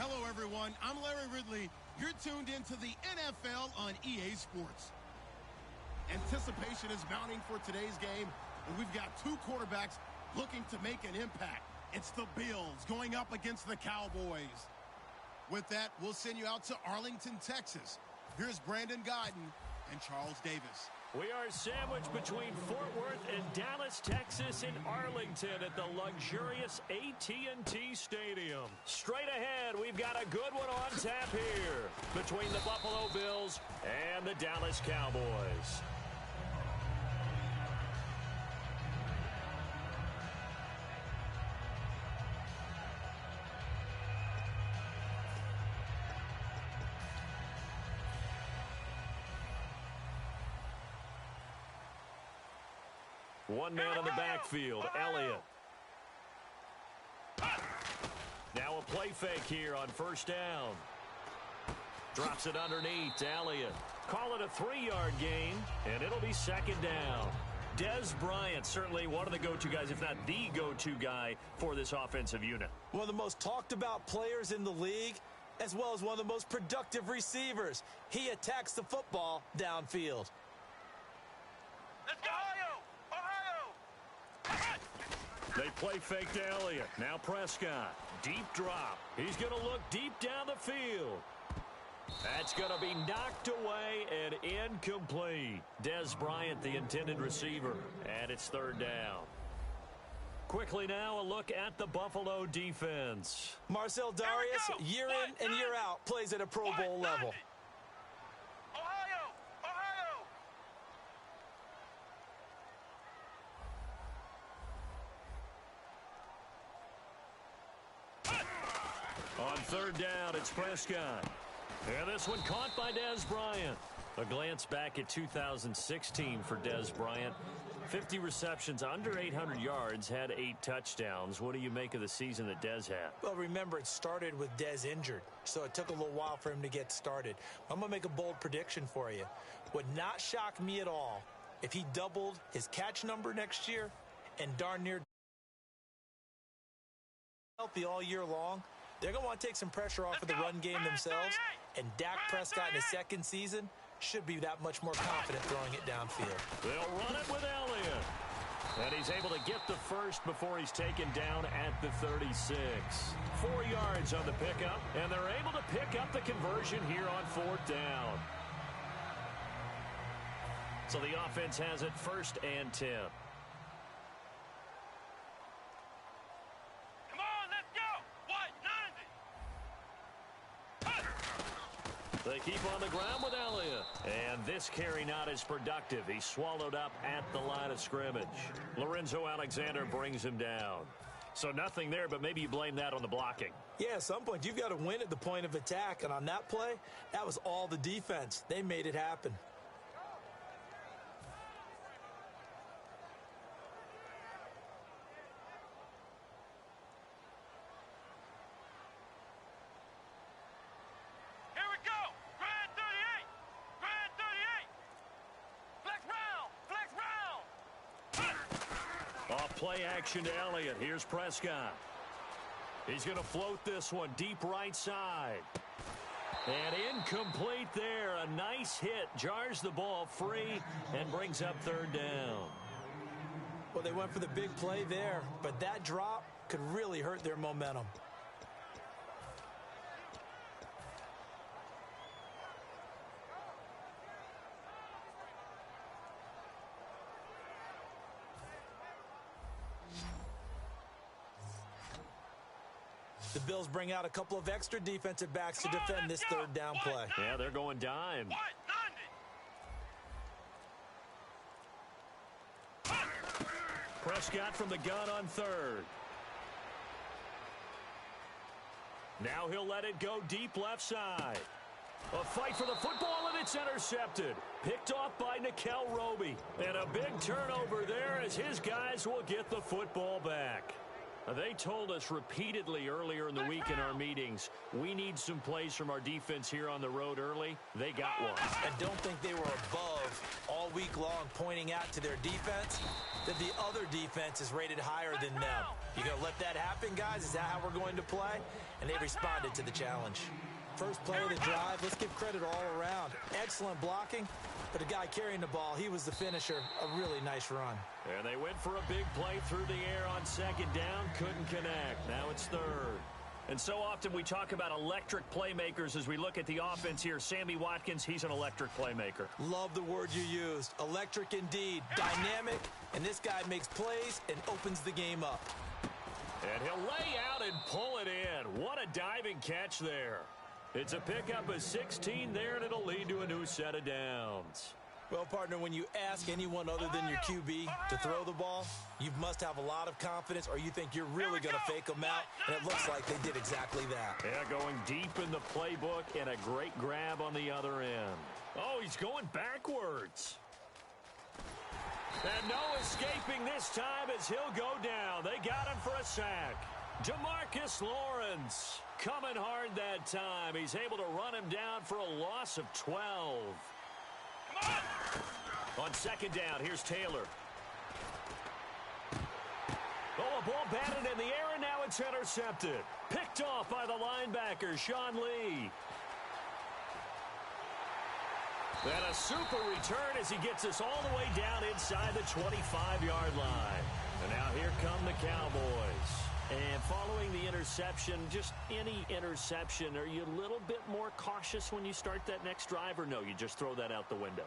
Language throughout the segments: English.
Hello, everyone. I'm Larry Ridley. You're tuned into the NFL on EA Sports. Anticipation is mounting for today's game, and we've got two quarterbacks looking to make an impact. It's the Bills going up against the Cowboys. With that, we'll send you out to Arlington, Texas. Here's Brandon Guyton and Charles Davis. We are sandwiched between Fort Worth and Dallas, Texas in Arlington at the luxurious AT&T Stadium. Straight ahead, we've got a good one on tap here between the Buffalo Bills and the Dallas Cowboys. One man on the backfield, Elliott. Now a play fake here on first down. Drops it underneath to Elliott. Call it a 3-yard gain, and it'll be second down. Dez Bryant, certainly one of the go-to guys, if not the go-to guy for this offensive unit. One of the most talked about players in the league, as well as one of the most productive receivers. He attacks the football downfield. Let's go! They play fake to Elliott. Now Prescott. Deep drop. He's going to look deep down the field. That's going to be knocked away and incomplete. Dez Bryant, the intended receiver. And it's third down. Quickly now, a look at the Buffalo defense. Marcel Darius, year in and year out, plays at a Pro Bowl level. On third down, it's Prescott. And this one caught by Dez Bryant. A glance back at 2016 for Dez Bryant. 50 receptions, under 800 yards, had 8 touchdowns. What do you make of the season that Dez had? Well, remember, it started with Dez injured, so it took a little while for him to get started. I'm going to make a bold prediction for you. Would not shock me at all if he doubled his catch number next year and darn near healthy all year long. They're going to want to take some pressure off of the run game themselves, and Dak Prescott in his second season should be that much more confident throwing it downfield. They'll run it with Elliott. And he's able to get the first before he's taken down at the 36. 4 yards on the pickup, and they're able to pick up the conversion here on fourth down. So the offense has it 1st and 10. They keep on the ground with Elliott. And this carry not as productive. He's swallowed up at the line of scrimmage. Lorenzo Alexander brings him down. So nothing there, but maybe you blame that on the blocking. Yeah, at some point you've got to win at the point of attack. And on that play, that was all the defense. They made it happen. Play action to Elliott. Here's Prescott. He's going to float this one deep right side. And incomplete there. A nice hit. Jars the ball free and brings up third down. Well, they went for the big play there, but that drop could really hurt their momentum. The Bills bring out a couple of extra defensive backs to defend this third down play. Yeah, they're going dime. Prescott from the gun on third. Now he'll let it go deep left side. A fight for the football, and it's intercepted. Picked off by Nickel Roby. And a big turnover there as his guys will get the football back. They told us repeatedly earlier in the week in our meetings, we need some plays from our defense here on the road early. They got one. I don't think they were above all week long pointing out to their defense that the other defense is rated higher than them. You going to let that happen, guys? Is that how we're going to play? And they responded to the challenge. First play of the drive, let's give credit all around. Excellent blocking, but the guy carrying the ball, he was the finisher. A really nice run. And they went for a big play through the air on second down. Couldn't connect. Now it's third. And so often we talk about electric playmakers as we look at the offense here. Sammy Watkins, he's an electric playmaker. Love the word you used. Electric indeed. Dynamic. And this guy makes plays and opens the game up. And he'll lay out and pull it in. What a diving catch there. It's a pickup of 16 there, and it'll lead to a new set of downs. Well, partner, when you ask anyone other than your QB to throw the ball, you must have a lot of confidence, or you think you're really going to fake them out, and it looks like they did exactly that. Yeah, going deep in the playbook and a great grab on the other end. Oh, he's going backwards. And no escaping this time as he'll go down. They got him for a sack. DeMarcus Lawrence coming hard that time. He's able to run him down for a loss of 12. On second down, here's Taylor. Oh, a ball batted in the air, and now it's intercepted. Picked off by the linebacker, Sean Lee. And a super return as he gets us all the way down inside the 25-yard line. And now here come the Cowboys. And following the interception, just any interception, are you a little bit more cautious when you start that next drive, or no, you just throw that out the window?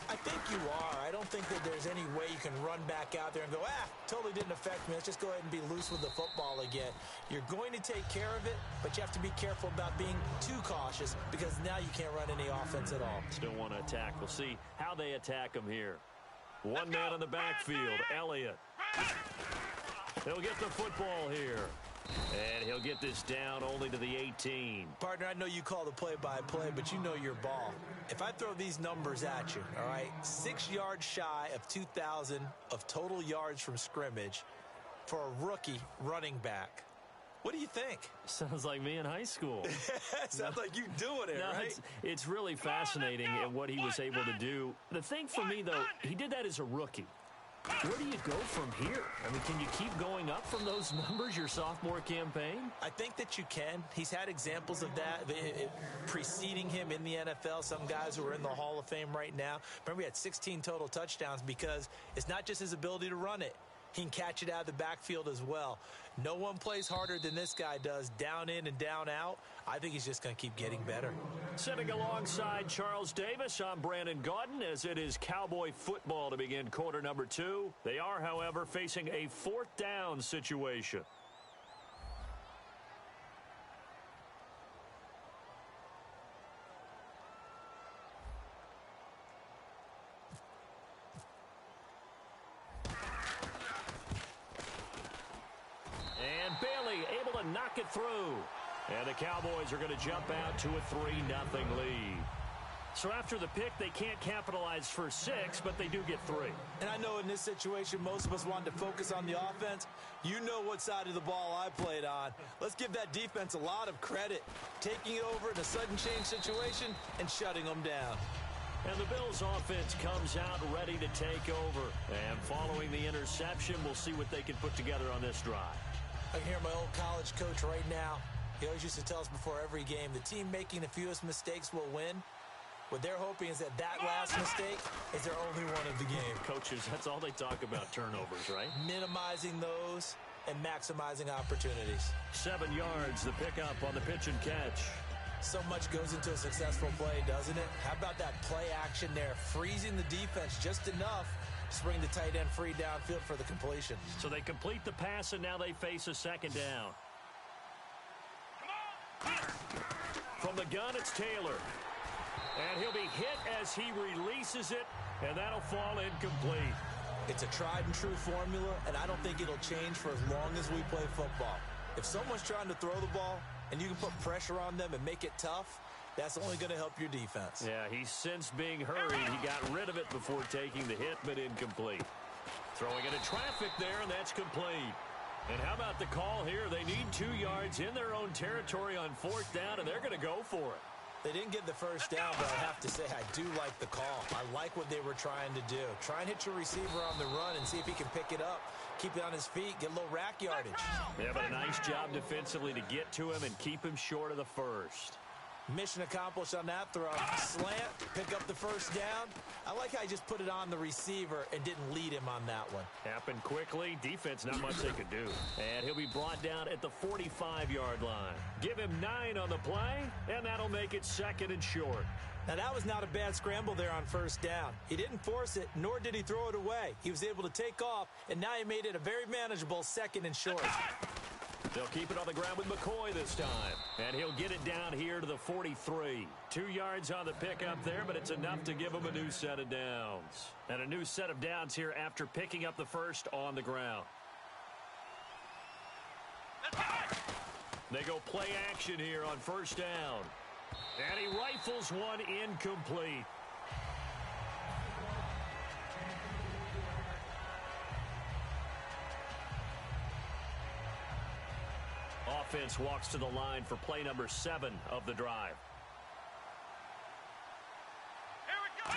I think you are. I don't think that there's any way you can run back out there and go, totally didn't affect me. Let's just go ahead and be loose with the football again. You're going to take care of it, but you have to be careful about being too cautious because now you can't run any offense at all. Still want to attack. We'll see how they attack him here. One man in the backfield, Elliott. He'll get the football here. And he'll get this down only to the 18. Partner, I know you call the play-by-play, but you know your ball. If I throw these numbers at you, all right, 6 yards shy of 2,000 of total yards from scrimmage for a rookie running back, what do you think? Sounds like me in high school. Sounds like you doing it, right? It's really fascinating in what he was able to do. The thing for me, though, he did that as a rookie. Where do you go from here? I mean, can you keep going up from those numbers your sophomore campaign? I think that you can. He's had examples of that preceding him in the NFL. Some guys who are in the Hall of Fame right now. Remember, he had 16 total touchdowns because it's not just his ability to run it. He can catch it out of the backfield as well. No one plays harder than this guy does, down in and down out. I think he's just going to keep getting better. Sitting alongside Charles Davis, I'm Brandon Gaudin as it is Cowboy football to begin quarter number 2. They are, however, facing a fourth down situation. Knock it through. And the Cowboys are going to jump out to a 3-0 lead. So after the pick, they can't capitalize for 6, but they do get 3. And I know in this situation, most of us wanted to focus on the offense. You know what side of the ball I played on. Let's give that defense a lot of credit. Taking it over in a sudden change situation and shutting them down. And the Bills offense comes out ready to take over. And following the interception, we'll see what they can put together on this drive. I can hear my old college coach right now. He always used to tell us before every game, the team making the fewest mistakes will win. What they're hoping is that last mistake is their only one of the game. Coaches, that's all they talk about, turnovers, right? Minimizing those and maximizing opportunities. 7 yards, the pickup on the pitch and catch. So much goes into a successful play, doesn't it? How about that play action there? Freezing the defense just enough to bring the tight end free downfield for the completion. So they complete the pass, and now they face a second down. From the gun, it's Taylor. And he'll be hit as he releases it, and that'll fall incomplete. It's a tried-and-true formula, and I don't think it'll change for as long as we play football. If someone's trying to throw the ball, and you can put pressure on them and make it tough, that's only going to help your defense. Yeah, he's since being hurried. He got rid of it before taking the hit, but incomplete. Throwing into traffic there, and that's complete. And how about the call here? They need 2 yards in their own territory on 4th down, and they're going to go for it. They didn't get the first down, but I have to say I do like the call. I like what they were trying to do. Try and hit your receiver on the run and see if he can pick it up. Keep it on his feet, get a little rack yardage. Yeah, but a nice job defensively to get to him and keep him short of the first. Mission accomplished on that throw. Slant, pick up the first down. I like how he just put it on the receiver and didn't lead him on that one. Happened quickly. Defense, not much they could do. And he'll be brought down at the 45-yard line. Give him 9 on the play, and that'll make it 2nd and short. Now, that was not a bad scramble there on 1st down. He didn't force it, nor did he throw it away. He was able to take off, and now he made it a very manageable 2nd and short. They'll keep it on the ground with McCoy this time. And he'll get it down here to the 43. 2 yards on the pickup there, but it's enough to give him a new set of downs. And a new set of downs here after picking up the first on the ground. They go play action here on 1st down. And he rifles one incomplete. Offense walks to the line for play number 7 of the drive. Here we go.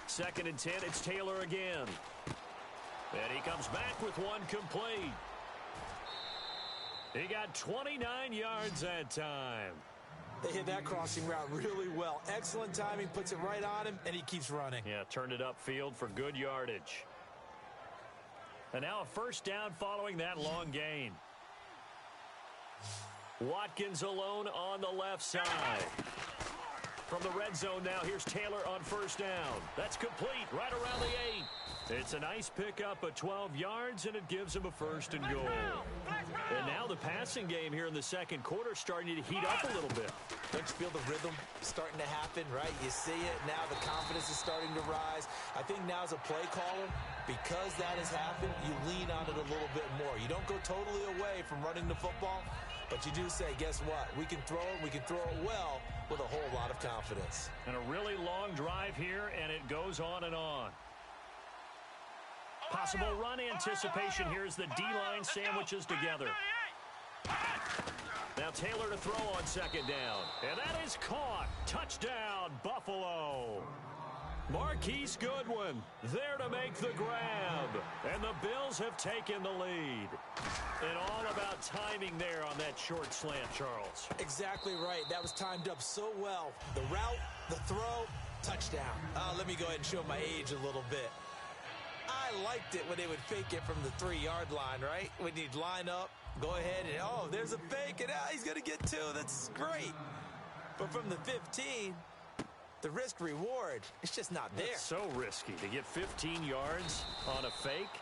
2nd and 10, it's Taylor again. And he comes back with one complete. He got 29 yards that time. They hit that crossing route really well. Excellent timing, puts it right on him, and he keeps running. Yeah, turned it upfield for good yardage. And now a 1st down following that long gain. Watkins alone on the left side. From the red zone now, here's Taylor on 1st down. That's complete right around the 8. It's a nice pickup of 12 yards, and it gives him a 1st and goal. And now the passing game here in the 2nd quarter starting to heat up a little bit. Don't you feel the rhythm starting to happen, right? You see it now. The confidence is starting to rise. I think now as a play caller, because that has happened, you lean on it a little bit more. You don't go totally away from running the football, but you do say, guess what? We can throw it. We can throw it well with a whole lot of confidence. And a really long drive here, and it goes on and on. Possible run anticipation. Here's the D-line sandwiches together. Now Taylor to throw on 2nd down. And that is caught. Touchdown, Buffalo. Marquise Goodwin there to make the grab. And the Bills have taken the lead. And all about timing there on that short slant, Charles. Exactly right. That was timed up so well. The route, the throw, touchdown. Let me go ahead and show my age a little bit. I liked it when they would fake it from the 3-yard line, right? When you'd line up, go ahead and, oh, there's a fake, and he's going to get 2. That's great. But from the 15, the risk-reward, it's just not there. It's so risky to get 15 yards on a fake.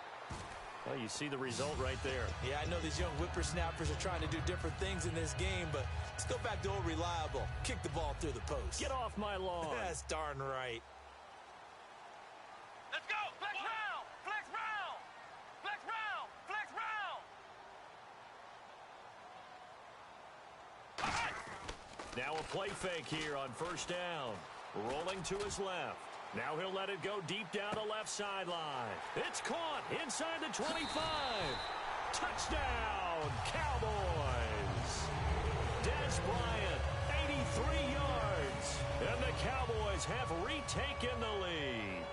Well, you see the result right there. Yeah, I know these young whippersnappers are trying to do different things in this game, but let's go back to old reliable. Kick the ball through the post. Get off my lawn. That's darn right. Let's go. Flex round. Flex round. Flex round. Flex round. Now a play fake here on 1st down. Rolling to his left. Now he'll let it go deep down the left sideline. It's caught inside the 25. Touchdown, Cowboys. Des Bryant, 83 yards. And the Cowboys have retaken the lead.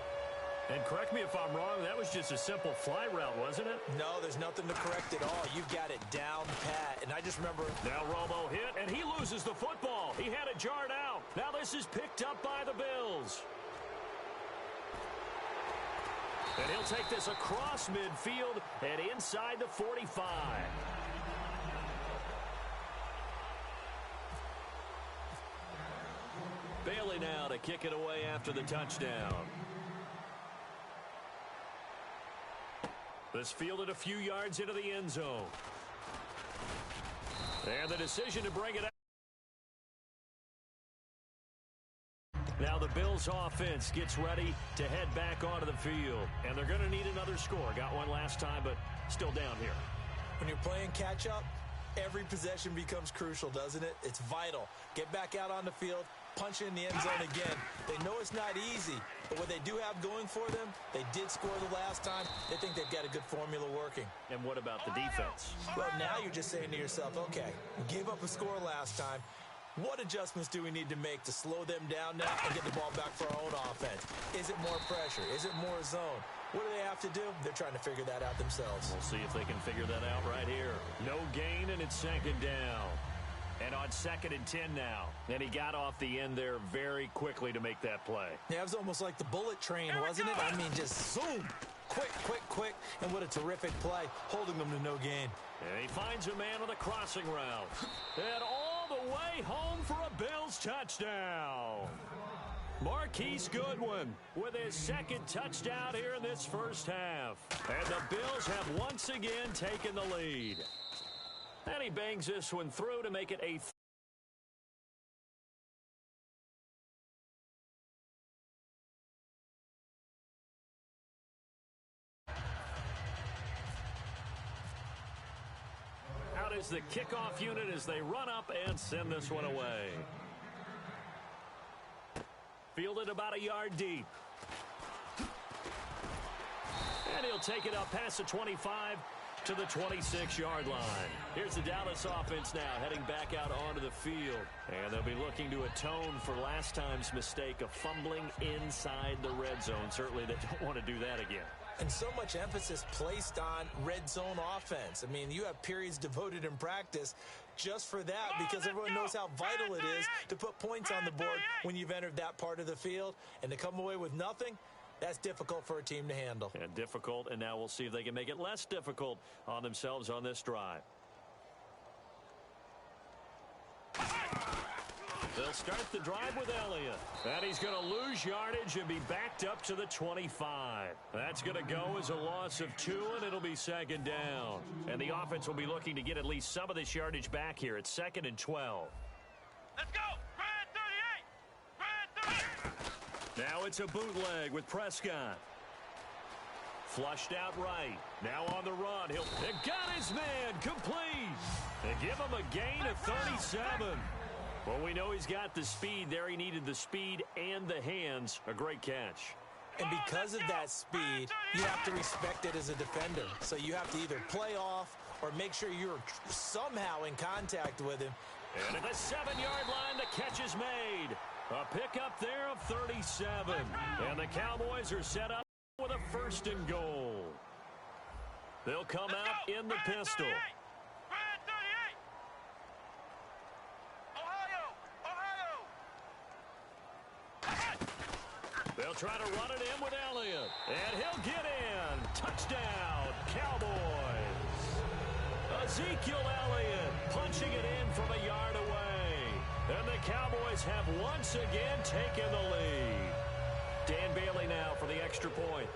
And correct me if I'm wrong, that was just a simple fly route, wasn't it? No, there's nothing to correct at all. You've got it down pat. And I just remember... Now Romo hit, and he loses the football. He had it jarred out. Now this is picked up by the Bills. And he'll take this across midfield and inside the 45. Bailey now to kick it away after the touchdown. This fielded a few yards into the end zone. And the decision to bring it out. Now the Bills offense gets ready to head back onto the field. And they're going to need another score. Got one last time, but still down here. When you're playing catch-up, every possession becomes crucial, doesn't it? It's vital. Get back out on the field, punch in the end zone again. They know it's not easy, but what they do have going for them, they did score the last time. They think they've got a good formula working. And what about the defense? Well, now you're just saying to yourself, okay, we gave up a score last time. What adjustments do we need to make to slow them down now and get the ball back for our own offense? Is it more pressure? Is it more zone? What do they have to do? They're trying to figure that out themselves. We'll see if they can figure that out right here. No gain, and it's second down. And on 2nd and 10 now. And he got off the end there very quickly to make that play. Yeah, it was almost like the bullet train, wasn't it? I mean, just zoom. Quick, quick, quick. And what a terrific play, holding them to no gain. And he finds a man on the crossing route. And all the way home for a Bills touchdown. Marquise Goodwin with his second touchdown here in this first half. And the Bills have once again taken the lead. And he bangs this one through to make it a out is the kickoff unit as they run up and send this one away. Fielded about a yard deep. And he'll take it up past the 25 to the 26-yard line. Here's the Dallas offense now heading back out onto the field. And they'll be looking to atone for last time's mistake of fumbling inside the red zone. Certainly they don't want to do that again. And so much emphasis placed on red zone offense. I mean, you have periods devoted in practice just for that because everyone knows how vital it is to put points on the board when you've entered that part of the field. And to come away with nothing, that's difficult for a team to handle. And difficult, and now we'll see if they can make it less difficult on themselves on this drive. They'll start the drive with Elliott. And he's going to lose yardage and be backed up to the 25. That's going to go as a loss of 2, and it'll be second down. And the offense will be looking to get at least some of this yardage back here. It's 2nd and 12. Let's go! Red 38! Red 38! Now it's a bootleg with Prescott. Flushed out right. Now on the run. He'll got his man complete. They give him a gain of 37. Well, we know he's got the speed there. He needed the speed and the hands. A great catch. And because of that speed, you have to respect it as a defender. So you have to either play off or make sure you're somehow in contact with him. And at the 7-yard line, the catch is made. A pickup there of 37. And the Cowboys are set up with a 1st and goal. They'll come out in the pistol. They'll try to run it in with Elliott. And he'll get in. Touchdown, Cowboys. Ezekiel Elliott punching it in from a yard away. And the Cowboys have once again taken the lead. Dan Bailey now for the extra point.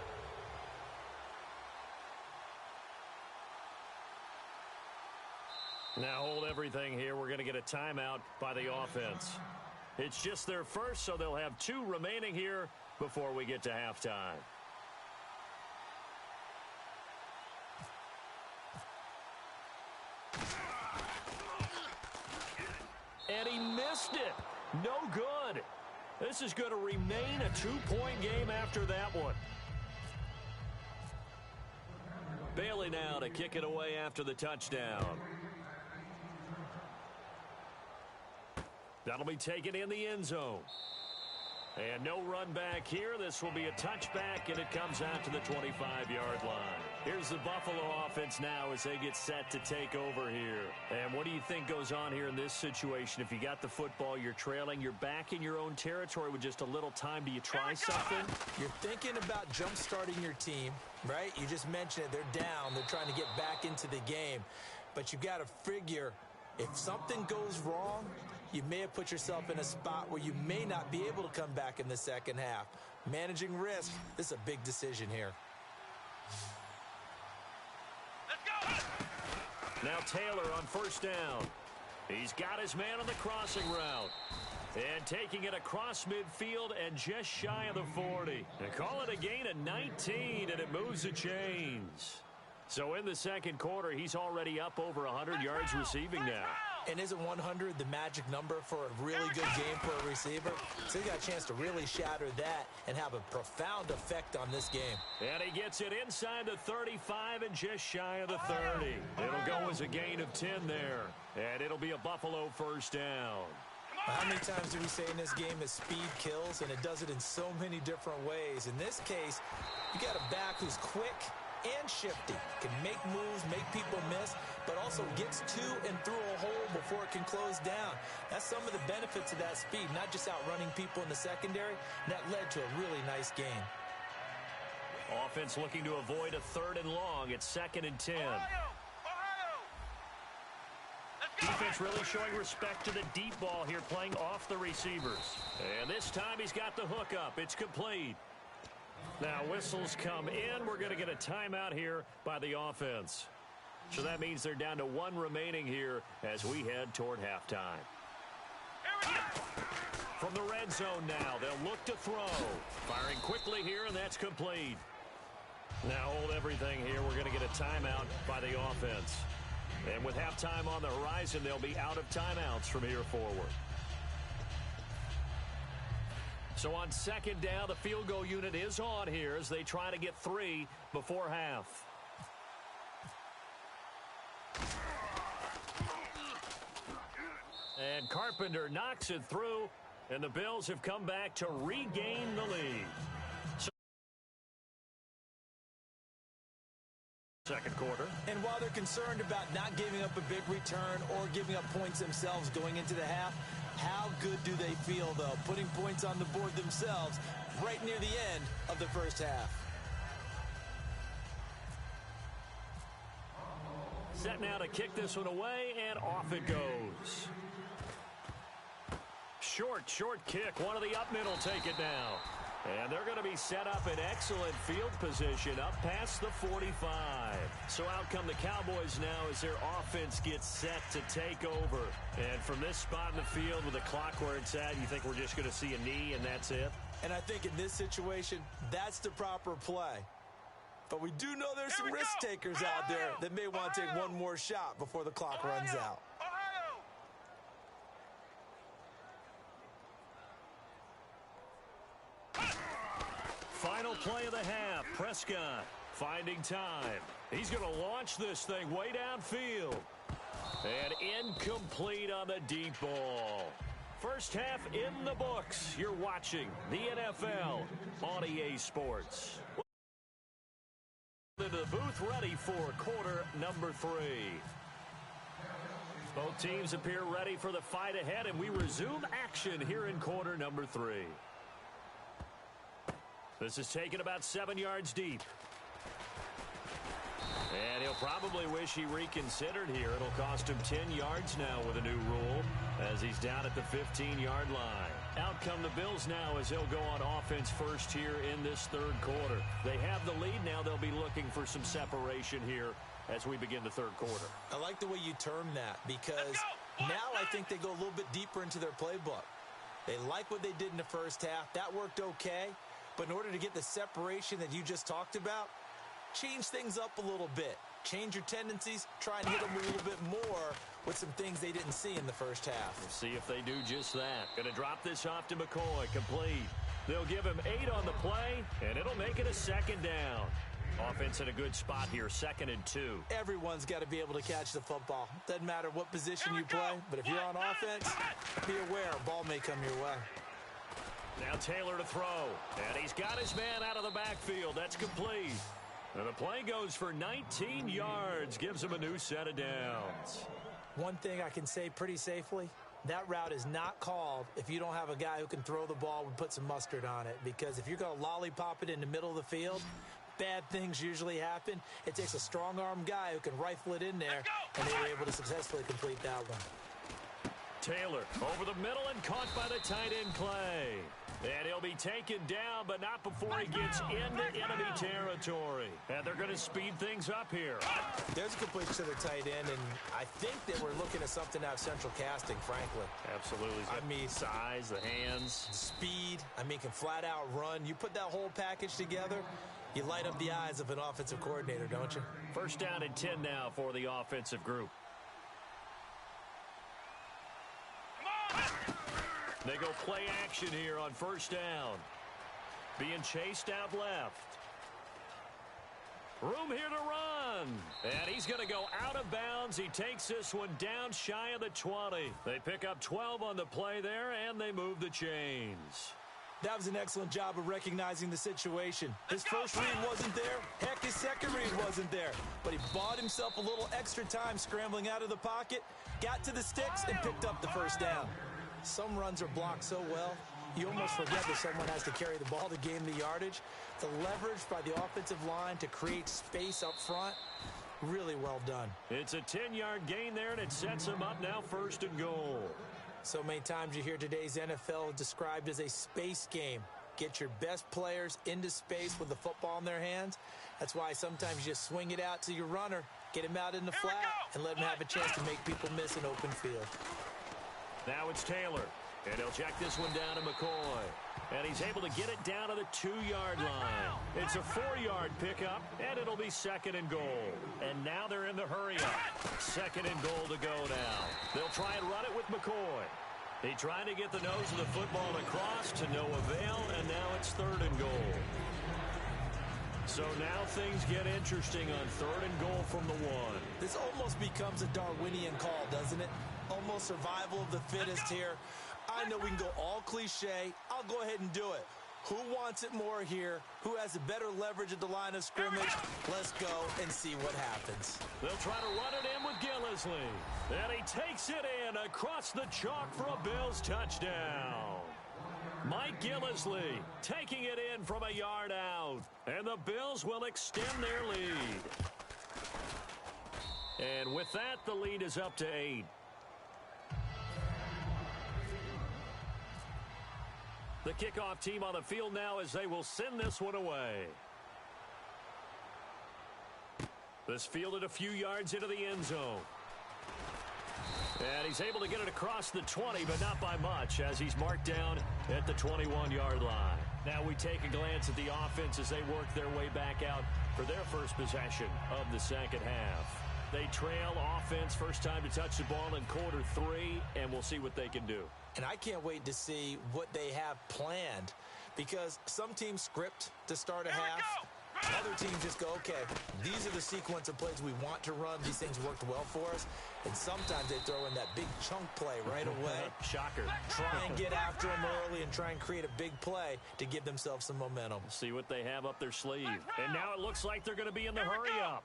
Now hold everything here. We're going to get a timeout by the offense. It's just their first, so they'll have 2 remaining here before we get to halftime. And he missed it. No good. This is going to remain a 2-point game after that one. Bailey now to kick it away after the touchdown. That'll be taken in the end zone. And no run back here. This will be a touchback, and it comes out to the 25-yard line. Here's the Buffalo offense now as they get set to take over here. And what do you think goes on here in this situation? If you got the football, you're trailing, you're back in your own territory with just a little time. Do you try something? You're thinking about jump-starting your team, right? You just mentioned it. They're down. They're trying to get back into the game. But you've got to figure if something goes wrong, you may have put yourself in a spot where you may not be able to come back in the second half. Managing risk, this is a big decision here. Let's go! Now Taylor on 1st down. He's got his man on the crossing route. And taking it across midfield and just shy of the 40. They call it a gain of 19, and it moves the chains. So in the second quarter, he's already up over 100 yards receiving now. And isn't 100 the magic number for a really good game for a receiver? So he got a chance to really shatter that and have a profound effect on this game. And he gets it inside the 35 and just shy of the 30. It'll go as a gain of 10 there. And it'll be a Buffalo first down. How many times do we say in this game that speed kills, and it does it in so many different ways? In this case, you got a back who's quick and shifty, can make moves, make people miss, but also gets to and through a hole before it can close down. That's some of the benefits of that speed, not just outrunning people in the secondary. And that led to a really nice game. Offense looking to avoid a 3rd and long. It's 2nd and 10. Defense really showing respect to the deep ball here, playing off the receivers. And this time he's got the hook up. It's complete. Now whistles come in. We're going to get a timeout here by the offense. So that means they're down to 1 remaining here as we head toward halftime. From the red zone now, they'll look to throw. Firing quickly here, and that's complete. Now hold everything here. We're going to get a timeout by the offense. And with halftime on the horizon, they'll be out of timeouts from here forward. So on 2nd down, the field goal unit is on here as they try to get 3 before half. And Carpenter knocks it through, and the Bills have come back to regain the lead. Second quarter. And while they're concerned about not giving up a big return or giving up points themselves going into the half, how good do they feel, though, putting points on the board themselves right near the end of the first half? Set now to kick this one away, and off it goes. Short kick. One of the up middle take it now. And they're going to be set up in excellent field position up past the 45. So out come the Cowboys now as their offense gets set to take over. And from this spot in the field with the clock where it's at, you think we're just going to see a knee and that's it? And I think in this situation, that's the proper play. But we do know there's some risk takers out there that may want to take one more shot before the clock runs out. Final play of the half. Prescott finding time. He's going to launch this thing way downfield. And incomplete on the deep ball. First half in the books. You're watching the NFL on EA Sports. Into the booth ready for quarter number 3. Both teams appear ready for the fight ahead, and we resume action here in quarter number 3. This is taken about 7 yards deep. And he'll probably wish he reconsidered here. It'll cost him 10 yards now with a new rule as he's down at the 15-yard line. Out come the Bills now as they'll go on offense first here in this third quarter. They have the lead now. They'll be looking for some separation here as we begin the third quarter. I like the way you term that because now I think they go a little bit deeper into their playbook. They like what they did in the first half. That worked okay. But in order to get the separation that you just talked about, change things up a little bit. Change your tendencies. Try and hit them a little bit more with some things they didn't see in the first half. We'll see if they do just that. Going to drop this off to McCoy. Complete. They'll give him 8 on the play, and it'll make it a second down. Offense in a good spot here, 2nd and 2. Everyone's got to be able to catch the football. Doesn't matter what position you play, but if you're on offense, be aware a ball may come your way. Now Taylor to throw, and he's got his man out of the backfield. That's complete. And the play goes for 19 yards, gives him a new set of downs. One thing I can say pretty safely, that route is not called if you don't have a guy who can throw the ball and put some mustard on it. Because if you're going to lollipop it in the middle of the field, bad things usually happen. It takes a strong-arm guy who can rifle it in there, and they were able to successfully complete that one. Taylor over the middle and caught by the tight end Clay. And he'll be taken down, but not before he gets into enemy territory. And they're going to speed things up here. There's a completion to the tight end, and I think that we're looking at something out of central casting, frankly. Absolutely. I mean, size, the hands. Speed. I mean, can flat out run. You put that whole package together, you light up the eyes of an offensive coordinator, don't you? First down and 10 now for the offensive group. They go play action here on first down. Being chased out left. Room here to run. And he's going to go out of bounds. He takes this one down shy of the 20. They pick up 12 on the play there, and they move the chains. That was an excellent job of recognizing the situation. His first read wasn't there. Heck, his second read wasn't there. But he bought himself a little extra time scrambling out of the pocket, got to the sticks, and picked up the first down. Some runs are blocked so well, you almost forget that someone has to carry the ball to gain the yardage. The leverage by the offensive line to create space up front, really well done. It's a 10-yard gain there, and it sets him up now first and goal. So many times you hear today's NFL described as a space game. Get your best players into space with the football in their hands. That's why sometimes you just swing it out to your runner, get him out in the flat, and let him have a chance to make people miss an open field. Now it's Taylor. And he'll check this one down to McCoy. And he's able to get it down to the 2-yard line. It's a 4-yard pickup, and it'll be second and goal. And now they're in the hurry-up. Second and goal to go now. They'll try and run it with McCoy. He tried to get the nose of the football across to no avail, and now it's third and goal. So now things get interesting on third and goal from the 1. This almost becomes a Darwinian call, doesn't it? Almost survival of the fittest here. I know we can go all cliche. I'll go ahead and do it. Who wants it more here? Who has the better leverage at the line of scrimmage? Let's go and see what happens. They'll try to run it in with Gillislee. And he takes it in across the chalk for a Bills touchdown. Mike Gillislee taking it in from a yard out. And the Bills will extend their lead. And with that, the lead is up to 8. The kickoff team on the field now as they will send this one away. This fielded a few yards into the end zone. And he's able to get it across the 20, but not by much, as he's marked down at the 21-yard line. Now we take a glance at the offense as they work their way back out for their first possession of the second half. They trail offense, first time to touch the ball in quarter 3, and we'll see what they can do. And I can't wait to see what they have planned, because some teams script to start a half. Other teams just go, okay, these are the sequence of plays we want to run. These things worked well for us. And sometimes they throw in that big chunk play right away. Shocker. Try and get after them early and try and create a big play to give themselves some momentum. See what they have up their sleeve. And now it looks like they're going to be in the hurry-up.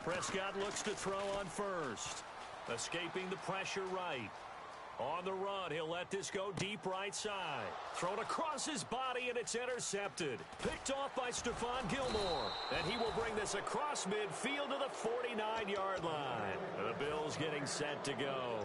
Prescott looks to throw on first. Escaping the pressure right. On the run, he'll let this go deep right side. Thrown across his body, and it's intercepted. Picked off by Stephon Gilmore. And he will bring this across midfield to the 49-yard line. The Bills getting set to go.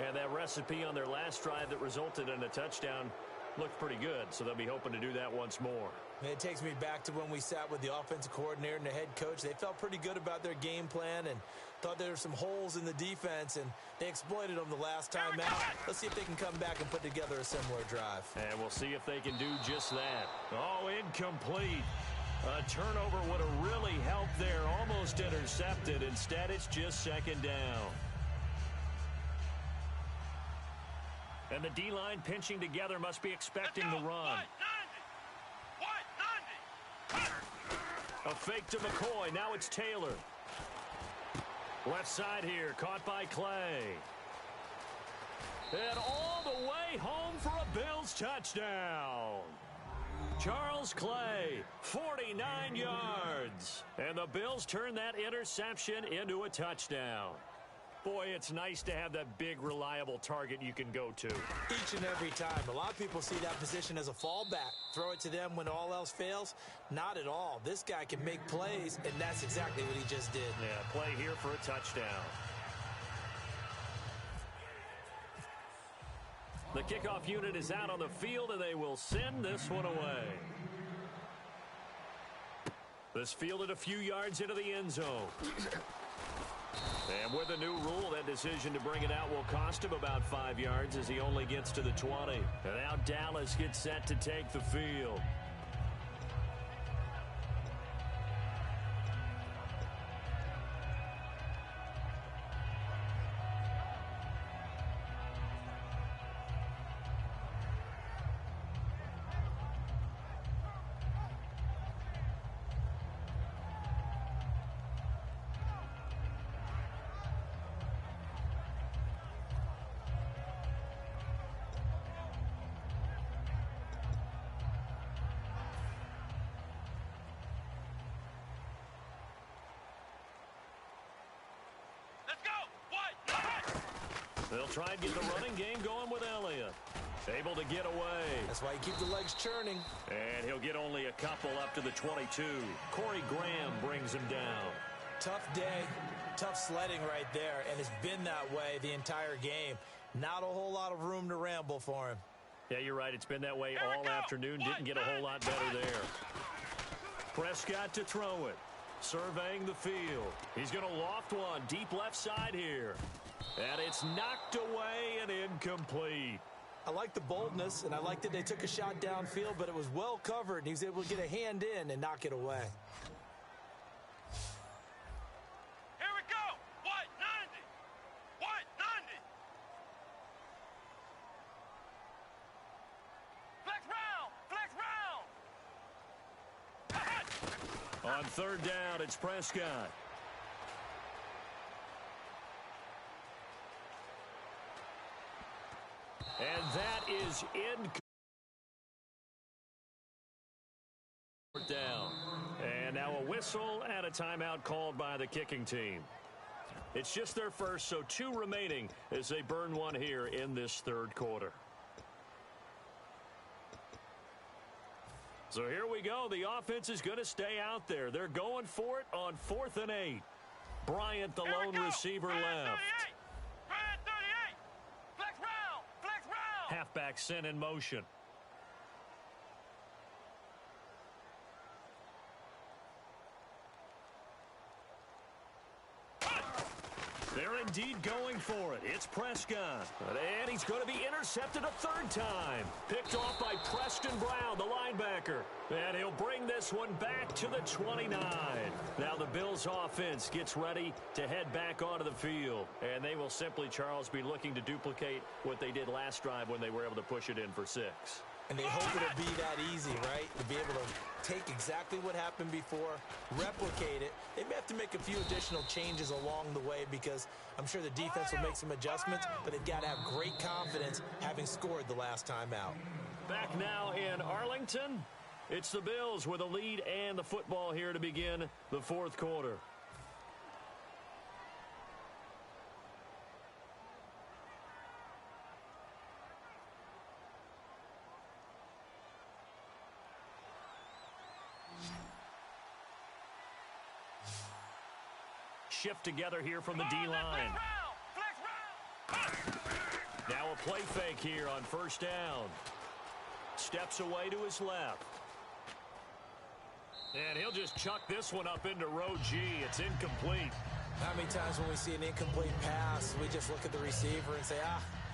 And that recipe on their last drive that resulted in a touchdown looked pretty good, so they'll be hoping to do that once more. And it takes me back to when we sat with the offensive coordinator and the head coach. They felt pretty good about their game plan and thought there were some holes in the defense, and they exploited them the last time out. Let's see if they can come back and put together a similar drive. And we'll see if they can do just that. Oh, incomplete. A turnover would have really helped there. Almost intercepted. Instead, it's just second down. And the D-line pinching together must be expecting the run. A fake to McCoy. Now it's Taylor. Left side here, caught by Clay. And all the way home for a Bills touchdown. Charles Clay, 49 yards. And the Bills turn that interception into a touchdown. Boy, it's nice to have that big, reliable target you can go to. Each and every time. A lot of people see that position as a fallback. Throw it to them when all else fails. Not at all. This guy can make plays, and that's exactly what he just did. Yeah, play here for a touchdown. The kickoff unit is out on the field, and they will send this one away. This fielded a few yards into the end zone. And with the new rule, that decision to bring it out will cost him about 5 yards as he only gets to the 20. And now Dallas gets set to take the field. They'll try and get the running game going with Elliott. Able to get away. That's why you keep the legs churning. And he'll get only a couple up to the 22. Corey Graham brings him down. Tough day, tough sledding right there, and it's been that way the entire game. Not a whole lot of room to ramble for him. Yeah, you're right. It's been that way all afternoon. Didn't get a whole lot better there. Prescott to throw it. Surveying the field. He's going to loft one deep left side here. And it's knocked away and incomplete. I like the boldness, and I like that they took a shot downfield, but it was well covered, and he was able to get a hand in and knock it away. Here we go. White 90. White 90. Flex round. Flex round. On third down, it's Prescott. And that is down. And now a whistle and a timeout called by the kicking team. It's just their first, so 2 remaining as they burn one here in this third quarter. So here we go. The offense is going to stay out there. They're going for it on 4th and 8. Bryant, the lone receiver, left. Halfback sent in motion. They're indeed going for it. It's Prescott. And he's going to be intercepted a third time. Picked off by Preston Brown, the linebacker. And he'll bring this one back to the 29. Now the Bills offense gets ready to head back onto the field. And they will simply, Charles, be looking to duplicate what they did last drive when they were able to push it in for 6. And they hope it'll be that easy, right? To be able to take exactly what happened before, replicate it. They may have to make a few additional changes along the way because I'm sure the defense will make some adjustments, but they've got to have great confidence having scored the last time out. Back now in Arlington, it's the Bills with a lead and the football here to begin the fourth quarter. Shift together here from the D-line. Now a play fake here on first down. Steps away to his left. And he'll just chuck this one up into row G. It's incomplete. How many times when we see an incomplete pass, we just look at the receiver and say,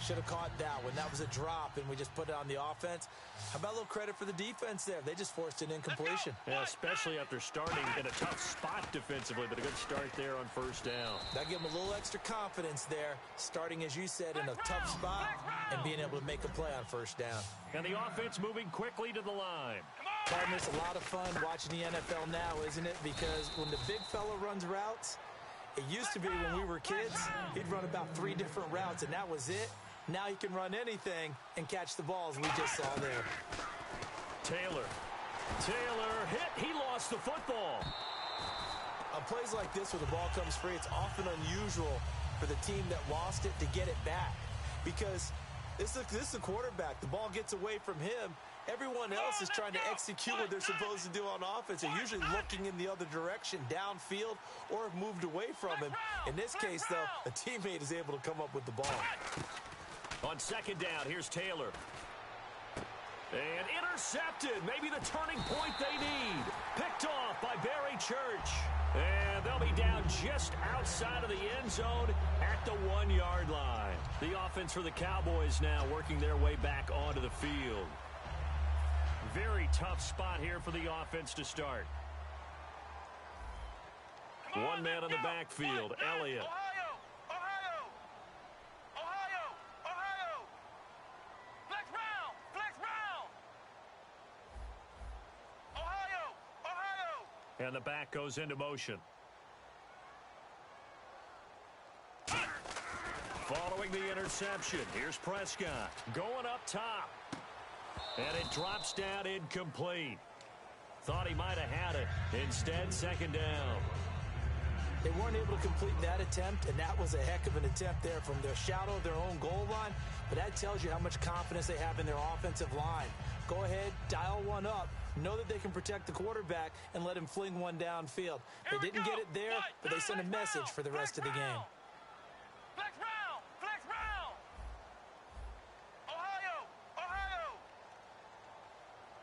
should have caught that one. That was a drop, and we just put it on the offense. How about a little credit for the defense there? They just forced an incompletion. Yeah, especially after starting in a tough spot defensively, but a good start there on first down. That gave them a little extra confidence there, starting, as you said, in a tough spot and being able to make a play on first down. And the offense moving quickly to the line. Partners, a lot of fun watching the NFL now, isn't it? Because when the big fella runs routes, it used to be when we were kids, he'd run about 3 different routes, and that was it. Now he can run anything and catch the balls we just saw there. Taylor hit. He lost the football. On plays like this where the ball comes free, it's often unusual for the team that lost it to get it back. Because this is the quarterback. The ball gets away from him. Everyone else is trying to execute what they're supposed to do on offense. They're usually looking in the other direction, downfield, or have moved away from him. In this case, though, a teammate is able to come up with the ball. On second down, here's Taylor. And intercepted. Maybe the turning point they need. Picked off by Barry Church. And they'll be down just outside of the end zone at the 1-yard line. The offense for the Cowboys now working their way back onto the field. Very tough spot here for the offense to start. One man on the backfield, Elliott. And the back goes into motion. Following the interception, here's Prescott going up top. And it drops down incomplete. Thought he might have had it. Instead, second down. They weren't able to complete that attempt, and that was a heck of an attempt there from the shadow of their own goal line. But that tells you how much confidence they have in their offensive line. Go ahead, dial one up. Know that they can protect the quarterback and let him fling one downfield. They didn't get it there, but they sent a message for the rest of the game. Flex round! Flex round! Ohio! Ohio!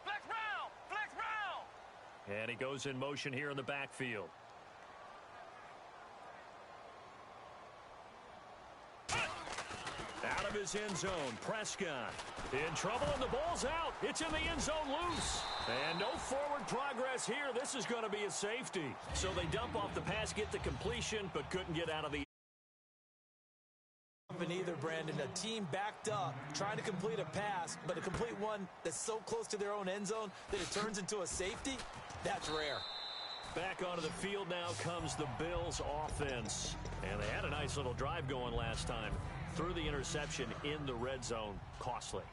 Flex round! Flex round! And he goes in motion here in the backfield. Out of his end zone, Prescott in trouble, and the ball's out. It's in the end zone loose. And no forward progress here. This is going to be a safety. So they dump off the pass, get the completion, but couldn't get out of the Either, Brandon, a team backed up, trying to complete a pass, but to complete one that's so close to their own end zone that it turns into a safety, that's rare. Back onto the field now comes the Bills offense. And they had a nice little drive going last time. Threw the interception in the red zone. Costly.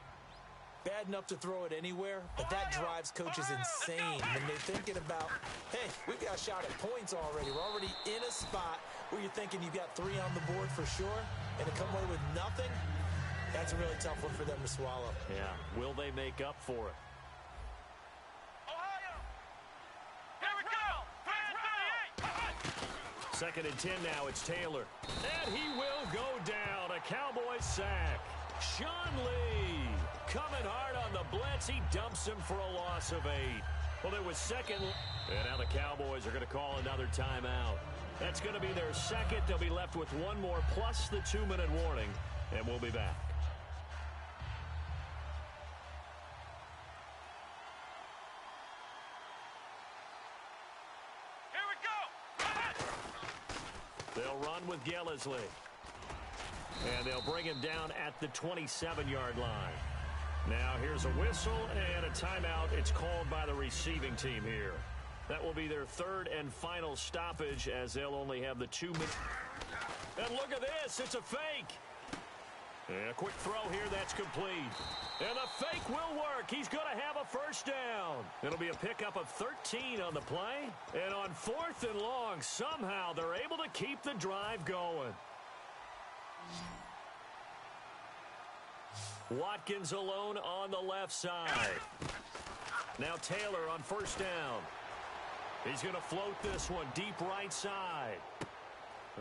Bad enough to throw it anywhere, but that drives coaches insane when they're thinking about, hey, we've got a shot at points already. We're already in a spot where you're thinking you've got 3 on the board for sure, and to come away with nothing, that's a really tough one for them to swallow. Yeah, will they make up for it? Ohio! Here we go! 2nd and 10 now, it's Taylor. And he will go down. A Cowboys sack. Sean Lee coming hard on the blitz. He dumps him for a loss of 8. Well, there was second. And now the Cowboys are going to call another timeout. That's going to be their second. They'll be left with one more plus the 2-minute warning. And we'll be back. They'll run with Gillisley. And they'll bring him down at the 27-yard line. Now here's a whistle and a timeout. It's called by the receiving team here. That will be their 3rd and final stoppage as they'll only have the 2 minutes. And look at this. It's a fake. And a quick throw here. That's complete. And the fake will work. He's going to have a first down. It'll be a pickup of 13 on the play. And on 4th and long, somehow they're able to keep the drive going. Watkins alone on the left side. Now Taylor on 1st down. He's going to float this one deep right side.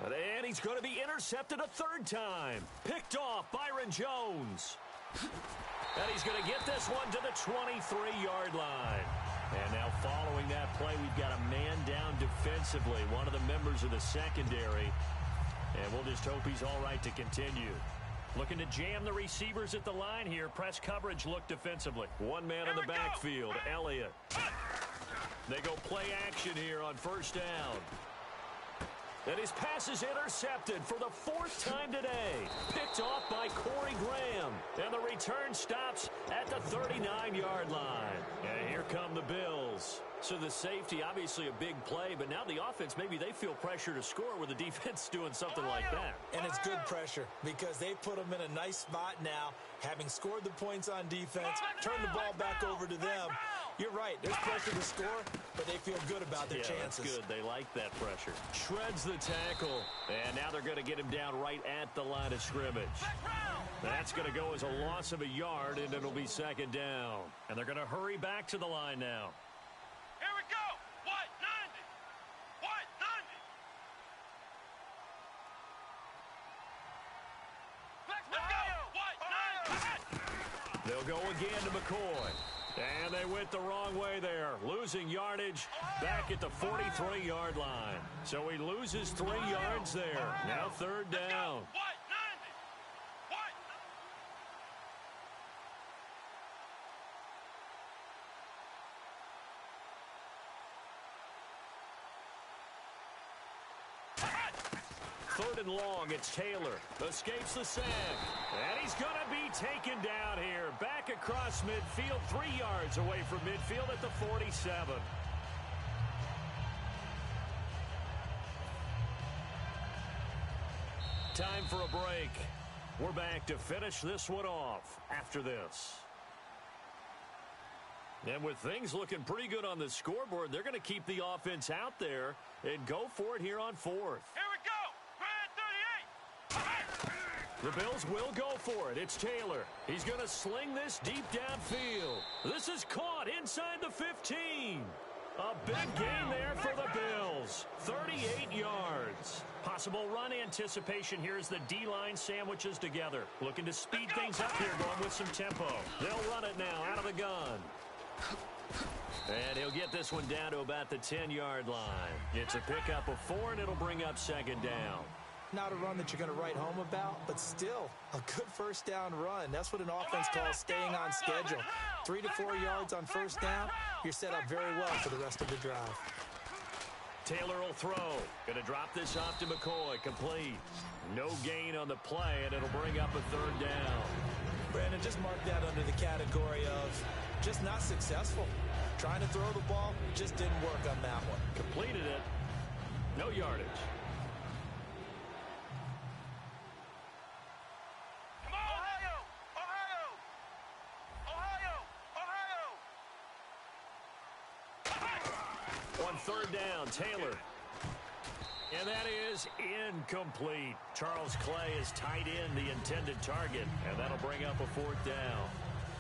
And he's going to be intercepted a 3rd time. Picked off Byron Jones. And he's going to get this one to the 23-yard line. And now following that play, we've got a man down defensively, one of the members of the secondary. And we'll just hope he's all right to continue. Looking to jam the receivers at the line here. Press coverage look defensively. One man in the backfield, Elliott. They go play action here on 1st down. And his pass is intercepted for the 4th time today. Picked off by Corey Graham. And the return stops at the 39-yard line. And here come the Bills. So the safety, obviously a big play, but now the offense, maybe they feel pressure to score with the defense doing something like that. And it's good pressure because they put them in a nice spot now, having scored the points on defense, turn the ball back over to them. You're right, there's pressure to score, but they feel good about their chances. That's good. They like that pressure. Shreds the tackle, and now they're going to get him down right at the line of scrimmage. That's going to go as a loss of a yard, and it'll be 2nd down. And they're going to hurry back to the line now. Here we go! White 90! White 90! Let's go! White 90! They'll go again to McCoy. And they went the wrong way there, losing yardage back at the 43-yard line. So he loses 3 yards there. Now 3rd down. White 90! 3rd and long, it's Taylor. Escapes the sack. And he's going to be taken down here. Back across midfield, 3 yards away from midfield at the 47. Time for a break. We're back to finish this one off after this. And with things looking pretty good on the scoreboard, they're going to keep the offense out there and go for it here on fourth. Here we go. Grand 38. The Bills will go for it. It's Taylor. He's going to sling this deep downfield. This is caught inside the 15. A big gain there for the Bills. 38 yards. Possible run anticipation here as the D-line sandwiches together. Looking to speed things up here, going with some tempo. They'll run it now out of the gun. And he'll get this one down to about the 10-yard line. It's a pickup of 4, and it'll bring up second down. Not a run that you're going to write home about, but still a good first down run. That's what an offense calls staying on schedule. 3 to 4 yards on first down, you're set up very well for the rest of the drive. Taylor will throw. Going to drop this off to McCoy. Complete. No gain on the play, and it'll bring up a third down. Brandon, just mark that under the category of just not successful. Trying to throw the ball, just didn't work on that one. Completed it. No yardage. Come on, Ohio! Ohio! Ohio! On third down, Taylor. And that is incomplete. Charles Clay is tied in the intended target, and that'll bring up a fourth down.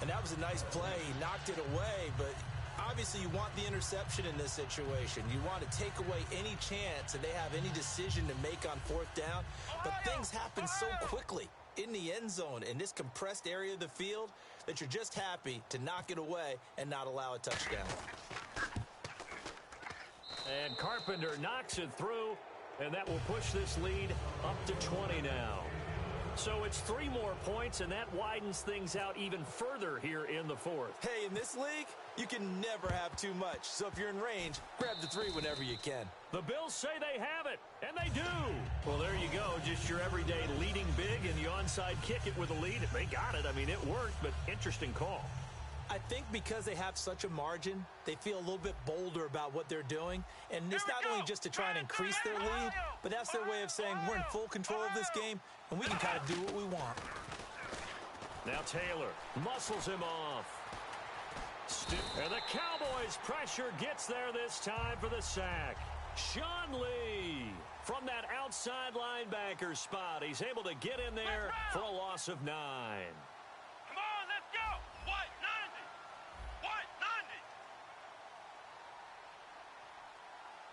And that was a nice play. He knocked it away, but obviously you want the interception in this situation. You want to take away any chance that they have any decision to make on fourth down. But things happen so quickly in the end zone in this compressed area of the field that you're just happy to knock it away and not allow a touchdown. And Carpenter knocks it through, and that will push this lead up to 20 now. So it's 3 more points, and that widens things out even further here in the fourth. Hey, in this league, you can never have too much. So if you're in range, grab the 3 whenever you can. The Bills say they have it, and they do. Well, there you go. Just your everyday leading big and the onside kick it with a lead. They got it. I mean, it worked, but interesting call. I think because they have such a margin, they feel a little bit bolder about what they're doing. And it's not only just to try and increase their lead, but that's their way of saying we're in full control of this game, and we can kind of do what we want. Now Taylor muscles him off. And the Cowboys' pressure gets there this time for the sack. Sean Lee from that outside linebacker spot. He's able to get in there for a loss of 9. Come on, let's go! White 90! White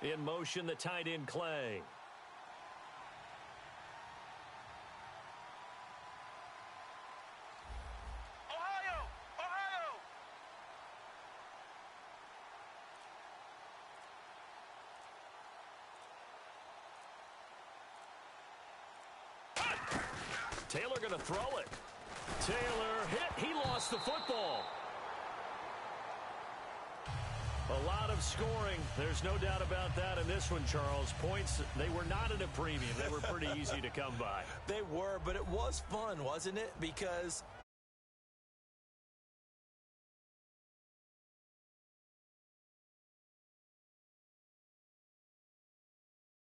90! In motion, the tight end Clay. Ohio! Ohio! Taylor going to throw it. Taylor hit. He lost the football. A lot of scoring. There's no doubt about that in this one, Charles. Points, they were not at a premium. They were pretty easy to come by. They were, but it was fun, wasn't it? Because